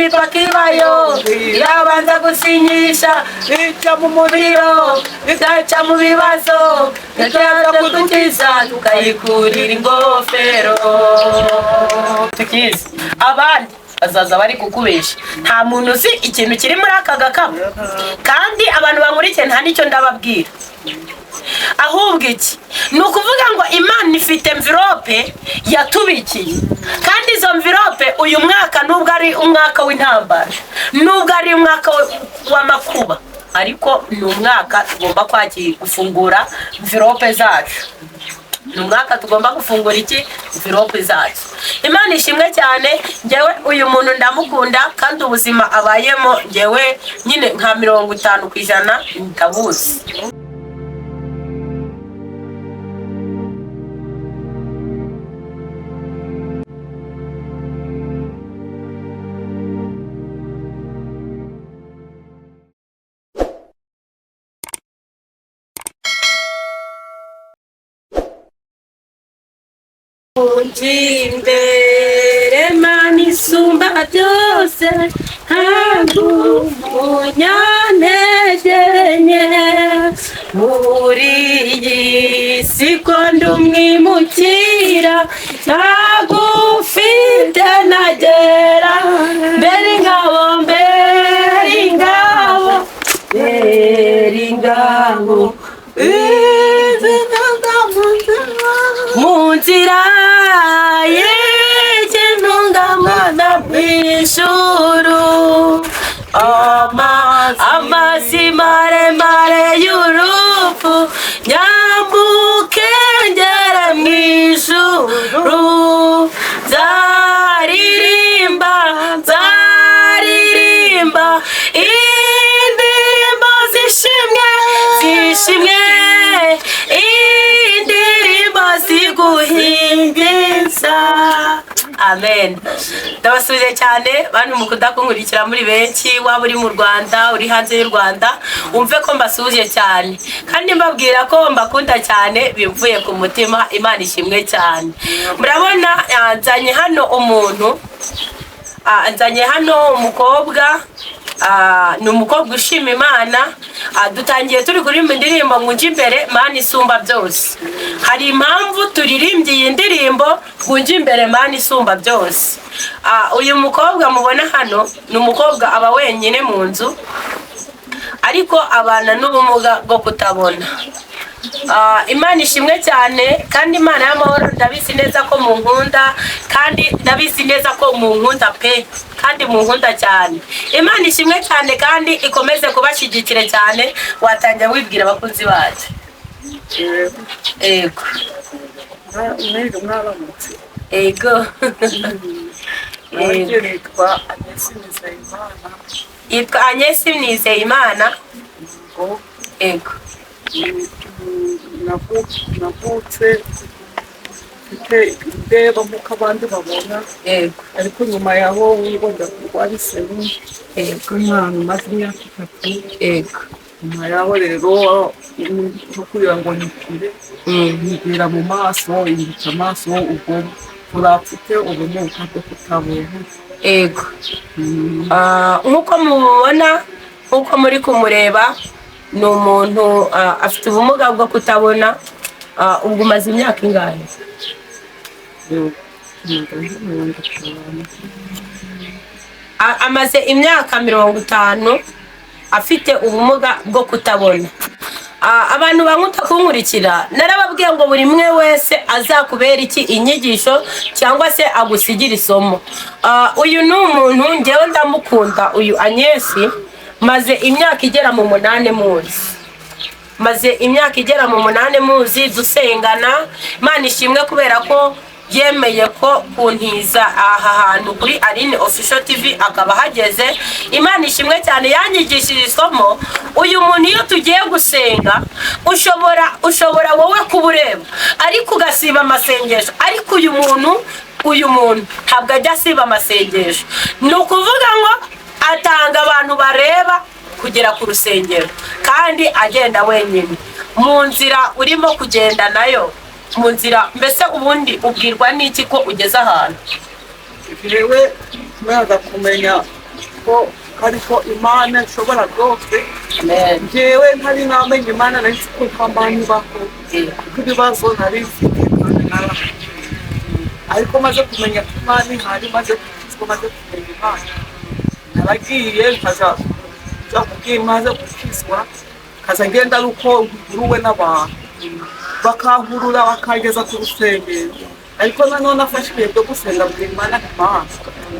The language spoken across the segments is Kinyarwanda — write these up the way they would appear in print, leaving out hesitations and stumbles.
imipaka ibayo irabanza gusinyisha ica mu muriro igaca mu bibazo igaca kudukiza tukayikurira ingofero tukizi abandi bazaza bari kukubesha nta muntu uzi ikintu kiri muri aka gakapu kandi abantu bankurikiye nta nicyo ndababwira ahubwo iki ni ukuvuga ngo Imana ifite envelope yatubikiye kandi izo envelope uyu mwaka nubwo ari umwaka w'intambara nubwo ari umwaka w'amakuba ariko ni umwaka tugomba kwakira gufungura envelope zacu ni umwaka tugomba gufungura iki envelope zacu Imana ishimwe cyane ngewe uyu muntu ndamukunda kandi ubuzima abayemo ngewe nyine nka 50% ndabuzi Imbere Mana isumba byose ntabwo umunyantege nke muri iyi si ko ndi umwimukira ntabwo ufite nagera mbere ingabo mu nzira y'ikintungamo bw'ijuru amazi maremare y'urupfu nyambuke ngere mu ijuru nzaririmba indirimbo zishimwe guhimbiza amen ndabasubije cyane bantu mukunda kunkurikira muri benshi waba uri mu Rwanda uri hanze y'u Rwanda umve ko mbasubije cyane kandi mbabwira ko mbakunda cyane bimvuye ku mutima Imana ishimwe cyane murabona nzanye hano umuntu nzanye hano umukobwa ni umukobwa ushima Imana dutangiye turi kuririmba indirimbo ngo nje imbere Mana isumba byose hari impamvu turirimbye iyi ndirimbo ngo nje imbere Mana isumba byose uyu mukobwa mubona hano ni umukobwa aba wenyine mu nzu ariko abana n'ubumuga bwo kutabona Imana ishimwe cyane kandi Imana y'amahoro ndabizi neza ko mu nkunda kandi ndabizi neza ko mu nkunda pe kandi mu nkunda cyane Imana ishimwe cyane kandi ikomeze kubashyigikira cyane watangira wibwira abakunzi bacu ego ego yitwa Agnes Nizeyimana ego navutse mfite indeba nk'uko abandi babona ariko nyuma yaho wibonda kurwara iseru umwana umaze imyaka 3 nyuma yaho rero no kugira ngo nikire nibwira mu maso ibica amaso ubwo turapfite ubumuga bwo kutabona nk'uko mubona nk'uko muri kumureba ni umuntu afite ubumuga bwo kutabona ubwo umaze imyaka ingahe amaze imyaka 50 afite ubumuga bwo kutabona abantu bankuta kunkurikira narababwiye ngo buri mwe wese azakubera iki inyigisho cyangwa se agusigira isomo uyu ni umuntu ngewe ndamukunda uyu Agnes maze imyaka igera mu 8 muzi maze imyaka igera mu 8 muzi dusengana Imana ishimwe kubera ko yemeye ko kuntiza aha hantu kuri Aline Official TV akaba hageze Imana ishimwe cyane yanyigishije isomo uyu muntu iyo tugiye gusenga ushobora wowe kubureba ariko ugasiba amasengesho ariko uyu muntu ntabwo ajya asiba amasengesho ni ukuvuga ngo atanga abantu bareba kugera ku rusengero kandi agenda wenyine mu nzira urimo kugenda nayo mu nzira mbese ubundi ubwirwa n'iki ko ugeze ahantu jewe mwaza kumenya ariko imana ishobora byose njyewe ntari namenye imana nari nzi ko nta mana ibaho kuko ibibazo nari mfite kandi narafite ariko maze kumenya ko imana ihari maze gukizwa maze kumenya imana naragiye nkaja kubwira maze gukizwa kaza ngenda ari uko nguruwe n'abantu bakankurura bakageza ku rusengero ariko nanone afashe ibihe byo gusenga bwira imana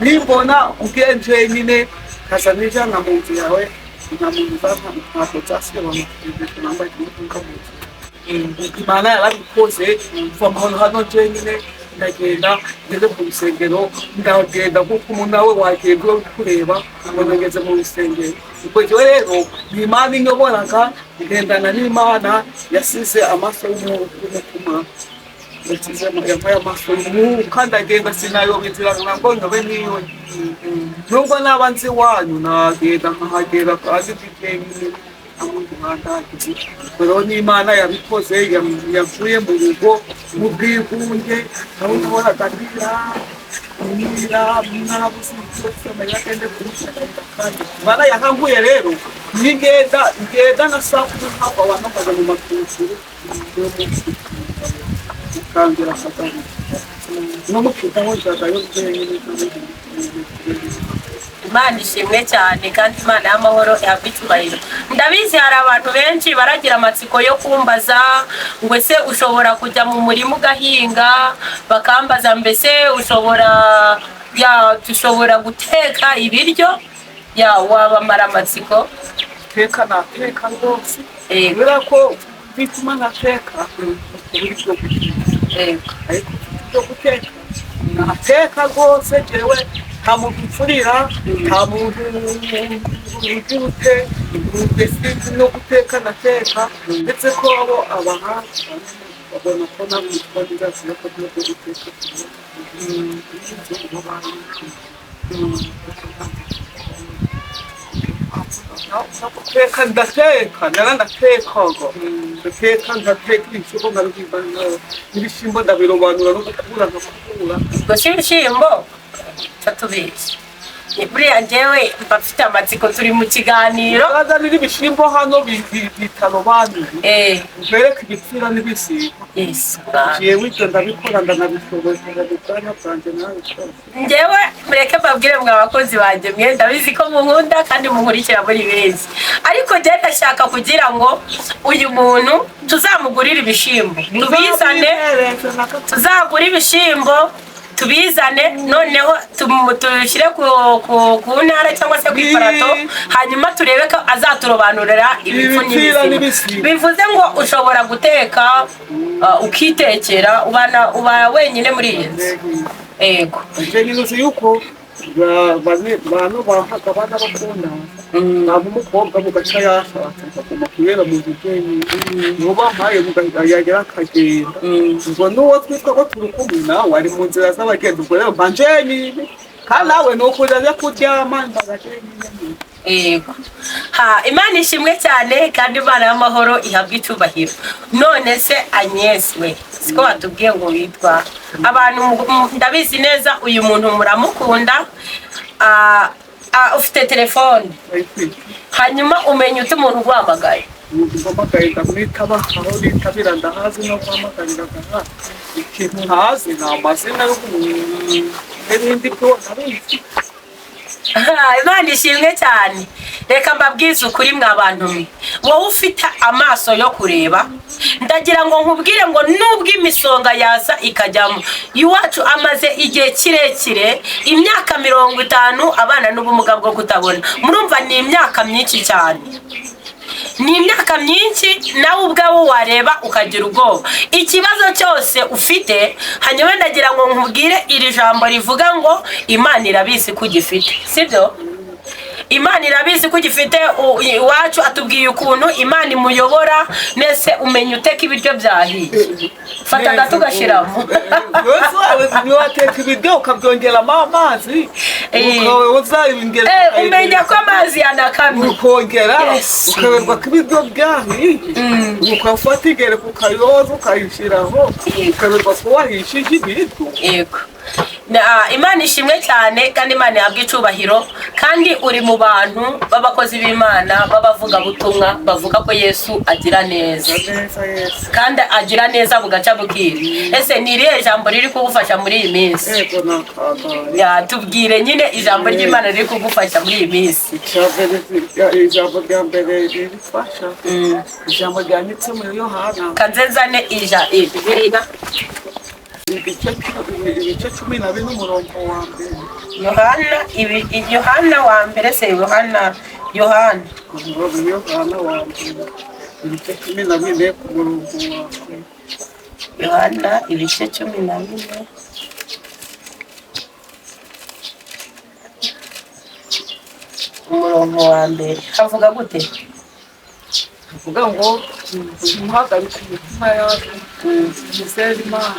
nimbona ubwenje nyine kaza nijana mu nzu yawe nkamubuza ntabwo byasibana kugira nambaye umutunga mu nzu imana yarabikoze kuva mu hano njyenyine ndagenda ngeze mu rusengero ndagenda kuko umuntu nawe wagenda uri kureba ngo ngeze mu rusengero ubwo njyewe rero ni imana inyoboraga ngendana n'imana yasize amaso y'umutima yasize yampaye amaso y'umwuka ndagenda sinayoba inzira ngo ndobe niyo nubwo naba nzi iwanyu nagenda nkahagera kandi mfite rero n'imana yabikoze yavuye mu rugo mu bwigunge nawe nabonaga imana yakanguye rero ngenda na saa kumi hafi abantu bakaza mu matuturu ukangira akagari no mukitaho njagayo bwenyine Imana ishimwe cyane kandi Imana y'amahoro ihabwe icyubahiro. Ndabizi hari abantu benshi baragira amatsiko yo kumbaza ngo ese ushobora kujya mu murima ugahinga, bakambaza mbese dushobora guteka ibiryo wabamara amatsiko. Teka nateka rwose kubera ko bituma nateka ariko guteka nateka rwose jewe nta muntu upfurira nta muntu ugute mbese no guteka nateka ndetse ko abo abahanzi babona ko nta muntu twagira ko byo guteka ndateka ndateka ibishyimbo nkabihimba n'ibishyimbo ndabirobanura no gukura nkakura ubwo ibishyimbo tubeshye buriya njyewe mba mfite amatsiko turi mu kiganiro bazanira ibishyimbo hano bitarobanuye mbereka ibipfira n'ibisigo jewe ibyo ndabikora ndanabishoboye ndabikora bwanjye nawe njyewe mureke mbabwire mwe abakozi banjye mwe ndabizi ko munkunda kandi munkurikira muri benshi ariko njye ndashaka kugira ngo uyu muntu tuzamugurire ibishyimbo tuzagura ibishyimbo tubizane noneho tushyire ku ntara cyangwa se ku iparato hanyuma turebe ko azaturobanurira ibipfu n'ibizima bivuze ngo ushobora guteka ukitekera uba wenyine muri iyi nzu yego nzi yuko bantu bahaga abana bakunda ntabwo umukobwa mugaca yashatse akaguma kubera mu gikeni niho bampaye yagera akagenda ubwo n'uwo twitwa ko turi kumwe nawe ari mu nzira z'abagenda ubwo rero mba njenyine kandi nawe ni ukujya ajya kuryama mbaga njenyine yego Imana ishimwe cyane kandi Imana y'amahoro ihabwe icyubahiro. None se Agnes we siko watubwiye ngo witwa abantu ndabizi neza uyu muntu muramukunda ufite telefone hanyuma umenya ute umuntu uguhamagaye uguhamagaye ndamwitaba aho nitabira ndahazi no guhamagarira agahazi ikintu ntazi ni amazina y'umuntu n'ibindi byose abizi Imana ishimwe cyane. Reka mbabwize ukuri mwa bantu mwe wowe ufite amaso yo kureba ndagira ngo nkubwire ngo nubwo imisonga yaza ikajyamo iwacu amaze igihe kirekire imyaka 50 abana n'ubumuga bwo kutabona murumva ni imyaka myinshi cyane ni imyaka myinshi nawe ubwawe wareba ukagira ubwoba ikibazo cyose ufite hanyuma ndagira ngo nkubwire iri jambo rivuga ngo Imana irabizi ko ugifite sibyo Imana irabizi ko ugifite iwacu atubwiye ukuntu Imana imuyobora nese umenya uteka ibiryo byahiye fata gato gashiramo wateka ibiryo ukabyongeramo amazi umenya ko amazi yanakamye ukongera ukaberwa ko ibiryo byahiye ukafata igereka ukayoza ukayishyiraho ukaberwa ko wahishije ibiryo yego Imana ishimwe cyane kandi Imana ihabwa icubahiro, kandi uri mu bantu b'abakozi b'Imana b'abavugabutumwa bavuga ko Yesu agira neza kandi agira neza bugaca bukira. Ese ni irihe jambo riri kugufasha muri iyi minsi? Tubwire nyine ijambo ry'Imana riri kugufasha muri iyi minsi. Ijambo rya mbere rifasha ijambo ryanditse muri Yohana kanzenzane Bibiliya ibice 14 umurongo wa mbere. Yohana wa mbere se Yohana wa mbere ibice 14 ku murongo wa mbere. Yohana ibice 14 umurongo wa mbere havuga gute? Havuga ngo muhagarike imitima yacu muzere Imana.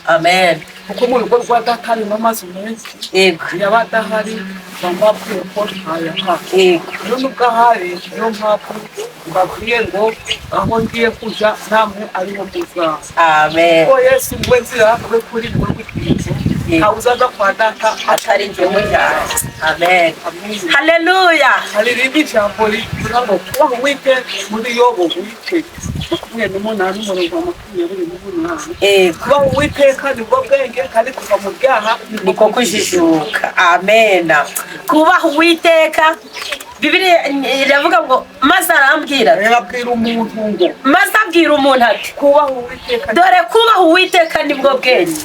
Amen. Kuko mu rugo rwa data harimo amazu menshi. Yego. Yaba adahari bambabwiye ko ntayaha. Yego. Iyo nubwo ahari niyo mpamvu mbabwiye ngo aho ngiye kuja namwe ariho muza. Amen. Ko Yesu niwe nzira yakwe kuri mwe w'ikirizo. Hauzaza kwa data atari njyewe cyane. Amen. Haleluya. Haleluya. Ijambo rivuga ngo kubaho wite muri Yobu wite 28:28. Kubaho Uwiteka nibwo bwenge kandi kuva mu byaha niko kujijuka. Amen. Kubaho Uwiteka Bibiliya iravuga ngo maze arambwira umuntu ngo maze abwira umuntu ati kubaho Uwiteka, dore kubaho Uwiteka nibwo bwenge.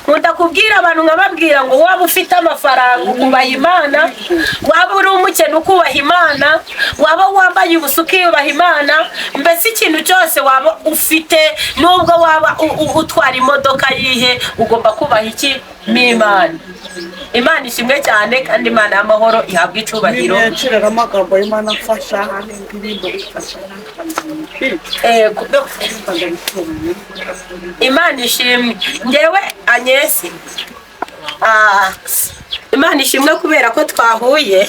Nkunda kubwira abantu nkababwira ngo waba ufite amafaranga ukubaha Imana, waba uri umukene ukubaha Imana, waba wambaye ubusa ukiyubaha Imana, mbese ikintu cyose waba ufite, nubwo waba utwara imodoka yihe, ugomba kubaha iki? Imana. Imana ishimwe cyane kandi Imana y'amahoro ihabwa icubahiro. Nshirira amagambo y'Imana mfasha hane indirimbo bifasha. Imana ishimwe. Ngewe Anyesi Imana ishimwe kubera ko twahuye.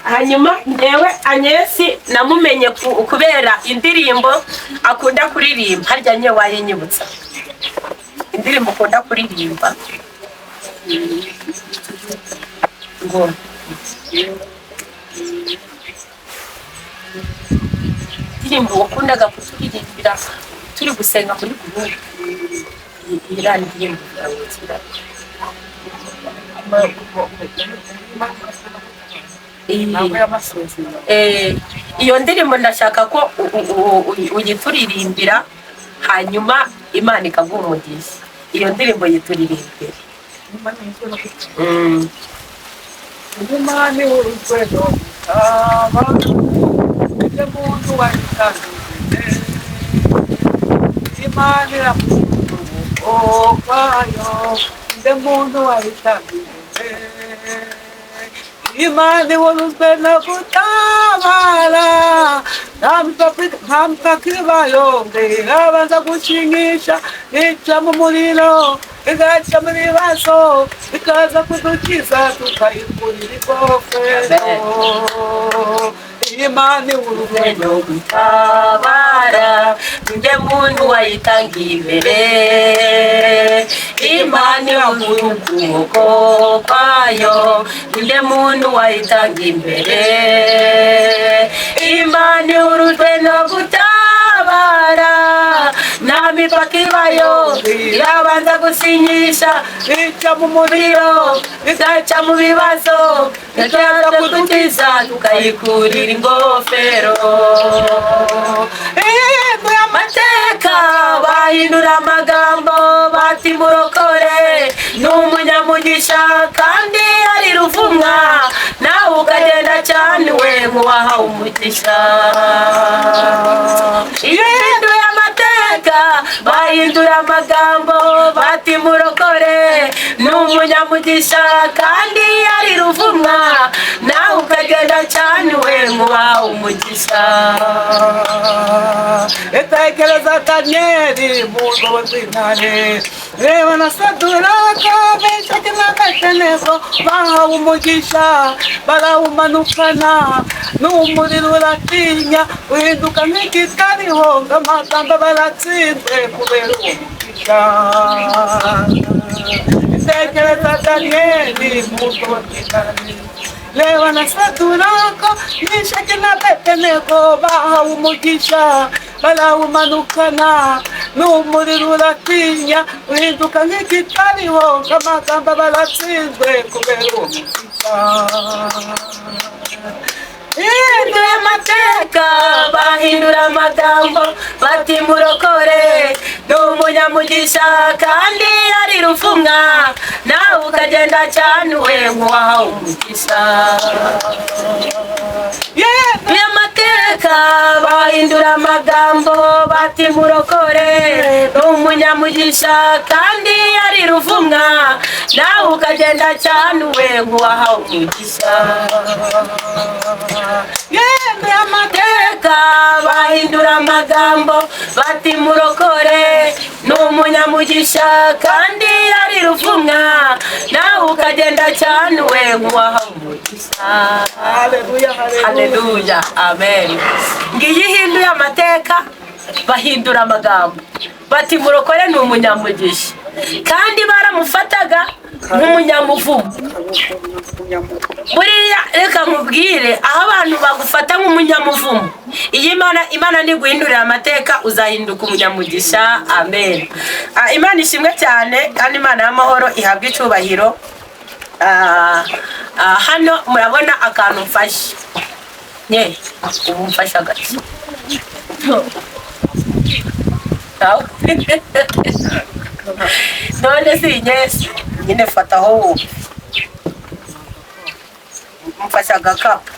Hanyuma ngewe Anyesi namumenye kubera indirimbo akunda kuririmba. Harya nye wayinyibutsa indirimbo ukunda kuririmba ngo indirimbo wakundaga kuturirimbira turi gusenga muri gurupe irangiye iyo ndirimbo ndashaka ko uyituririmbira hanyuma Imana ikaguha umugisha. Iyo ndirimbo yituririmbira. Imana urugwego ije muntu wayitangiye Imana iramutu okayo ije muntu wayitangiye Imana urugwego gutabara ntamupakiri bayombe abanza gushingisha ica mu muriro igaca mu bibazo ikaza kudukiza tukayikurira ingofero. Imana urugwego gutabara nde muntu wayitangiye imbere. Imana urugwego kwayo nde muntu wayitangiye imbere. Imana urugwego gutabara nta mipaka ibayo irabanza gusinyisha ica mu muriro igaca mu bibazo ikaza kudukiza tukayikurira ingofero. Amateka bahindura amagambo bati murokore ni umunyamugisha kandi ari ruvumwa, nawe ukagenda cyane we nk'uwahawe umugisha. Ihinduye amateka bahindura amagambo bati murokore ni umunyamugisha kandi ari ruvumwa, nawe ukagenda cyane we nk'uwahawe umugisha. Etekereza Daniyeli mu rwobo rw'intare reba na Saduraka Meshaki n'Abedenego bahawe umugisha barawumanukana n'umuriro uratinya uhinduka nk'igitariho ng'amagambo baratsinzwe kubera uwo mugisha. Etekereza Daniyeli mu rwobo rw'intare reba na Saduraka Meshaki n'Abedenego bahawe umugisha barawumanukana n'umuriro uratinya uhinduka nk'igitariho ng'amagambo baratsinzwe kubera uwo mugisha. Bahindura amateka bahindura amagambo bati murokore ni umunyamugisha kandi ari ruvumwa nawe ukagenda cyane we nk'uwahawe umugisha. Amateka bahindura amagambo bati murokore ni umunyamugisha kandi ari ruvumwa nawe ukagenda cyane we nk'uwahawe umugisha. Amateka bahindura amagambo bati murokore ni umunyamugisha kandi ari ruvumwa nawe ukagenda cyane we nk'uwahawe umugisha. Haleluya, amen. Ngiyi hinduye amateka bahindura amagambo bati murokore ni umunyamugisha kandi baramufataga nk'umunyamuvumo. Buriya reka nkubwire aho abantu bagufata nk'umunyamuvumo, iyi Imana niguhindurira amateka uzahinduka umunyamugisha. Amen. Imana ishimwe cyane kandi Imana y'amahoro ihabwa icubahiro. Hano murabona akantu mfashe ubu mfashe agati none si nyesi nyine fataho wowe mfashe agakapu.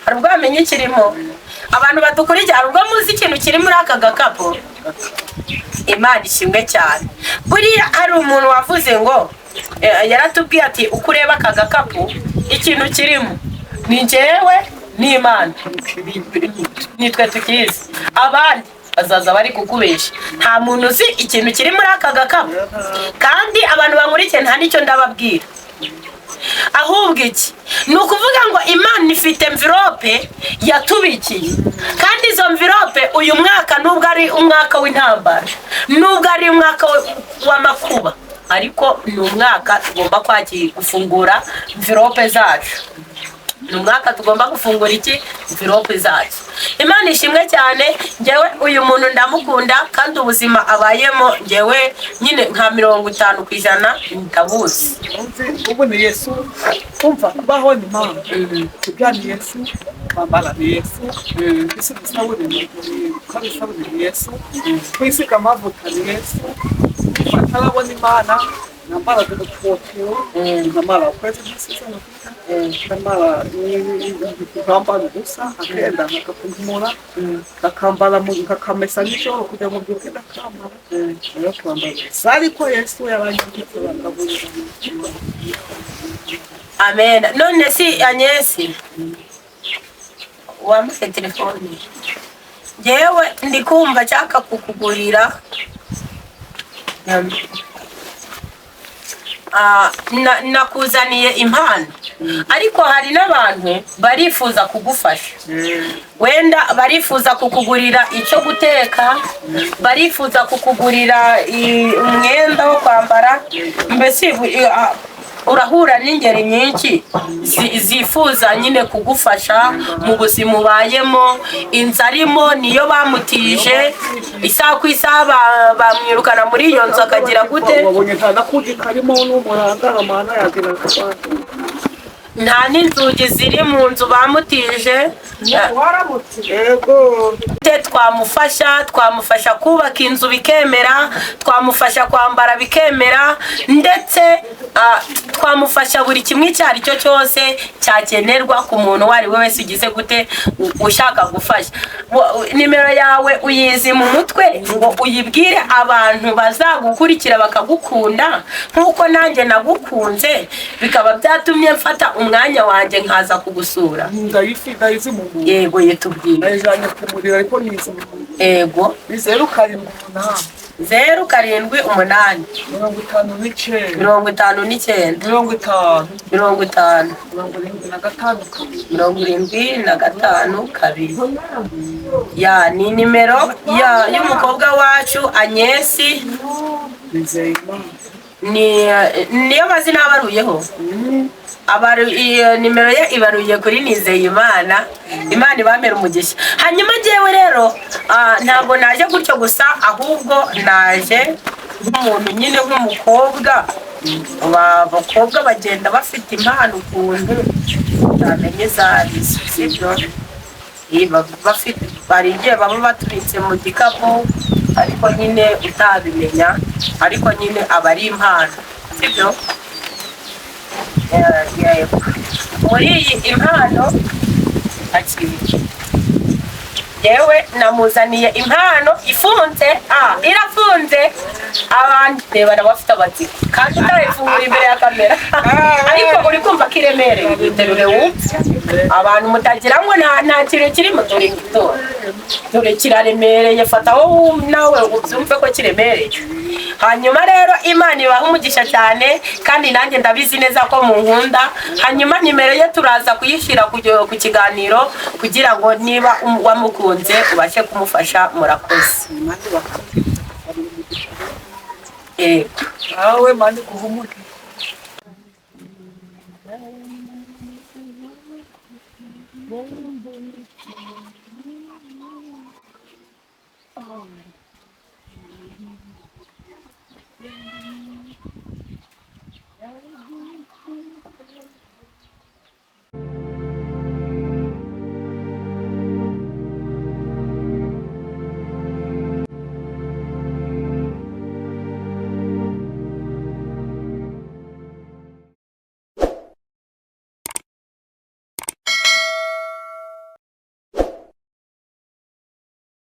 Hari ubwo wamenye ikirimo abantu badukurikira, hari ubwo muzi ikintu kiri muri aka gakapu. Imana ishimwe cyane. Buriya hari umuntu wavuze ngo yaratubwiye ati uko ureba aka gakapu ikintu kirimo ni njyewe n'Imana, nitwe tukizi, abandi bazaza bari kukubesha. Nta muntu uzi ikintu kiri muri aka gakapu kandi abantu bankurikiye nta nicyo ndababwira. Ahubwo iki ni ukuvuga ngo Imana ifite envelope yatubikiye kandi izo envelope uyu mwaka nubwo ari umwaka w'intambara, nubwo ari umwaka w'amakuba, ariko ni umwaka tugomba gufungura envelope zacu. Ni umwaka tugomba gufungura iki envelope zacu. Imana ishimwe cyane. Ngewe uyu muntu ndamukunda kandi ubuzima abayemo ngewe nyine nka 50% ndabuzi. Ubu ni Yesu kumva kubaho ni Imana, kubya ni Yesu, kwambara ni Yesu, isi dusabure ni Yesu, kwisiga amavuta ni Yesu, batarabona Imana nambara udupfotero, nambara ukwezi n'isezerano, nambara kugambara ubusa akenda nkakapumura kakambara kakamesa n'ijoro kugira ngo byuke ndakambara rero kwambara ariko Yesu yabangiye bakaburira. Amen. None si Anyesi wambaye telefone, ngewe ndikumva cyaka kukugurira nakuzaniye impano, ariko hari n'abantu barifuza kugufasha. Wenda barifuza kukugurira icyo guteka, barifuza kukugurira umwenda wo kwambara, mbese urahura n'ingeri nyinshi zifuza nyine kugufasha mu buzima ubayemo. Inzarimo niyo bamutije, isaha ku isaha bamwirukana muri iyo nzu akagira gute, nta n'inzugi ziri mu nzu bamutije. Twamufasha kubaka inzu bikemera, twamufasha kwambara bikemera, ndetse twamufasha buri kimwe icyo ari cyo cyose cyakenerwa ku muntu uwo ari we wese ugize gute ushaka gufasha. Nimero yawe uyizi mu mutwe ngo uyibwire abantu bazagukurikira bakagukunda nk'uko nanjye nagukunze, bikaba byatumye mfata umwanya wanjye nkaza kugusura? ndayizi mu muntu. Yego yitubwiye. Nayijanye kumurira ariko nize mu muntu. Yego. Ni 0,7 0,7 8 59 59 50 50 75 kabiri. Ya ni nimero y'umukobwa wacu Agnesi. Niyo mazina abaruyeho. Iyo nimero ye ibaruye kuri Nizeyimana. Imana ibamera umugisha. Hanyuma njyewe rero ntabwo naje gutyo gusa, ahubwo naje nk'umuntu nyine nk'umukobwa. Abakobwa bagenda bafite impano ukuntu utamenye zarizo, sibyo? Bari igihe baba baturitse mu gikapu ariko nyine utabimenya, ariko nyine aba ari impano, sibyo? Muri iyi impano yewe namuzaniye impano ifunze, irafunze. Abandi reba bafite amatsiko kandi utayifungura imbere ya kamera, ariko uri kumva ko iremereye. Biterure wumve, abantu mutagira ngo nta kintu kirimo. Dore kiraremereye, fataho nawe ubyumve ko kiremereye. Hanyuma rero Imana ibaha umugisha cyane, kandi nanjye ndabizi neza ko mu nkunda. Hanyuma nimero ye turaza kuyishyira ku kiganiro kugira ngo niba wamukunze ubashe kumufasha. Murakoze. awe mani kuhumuke.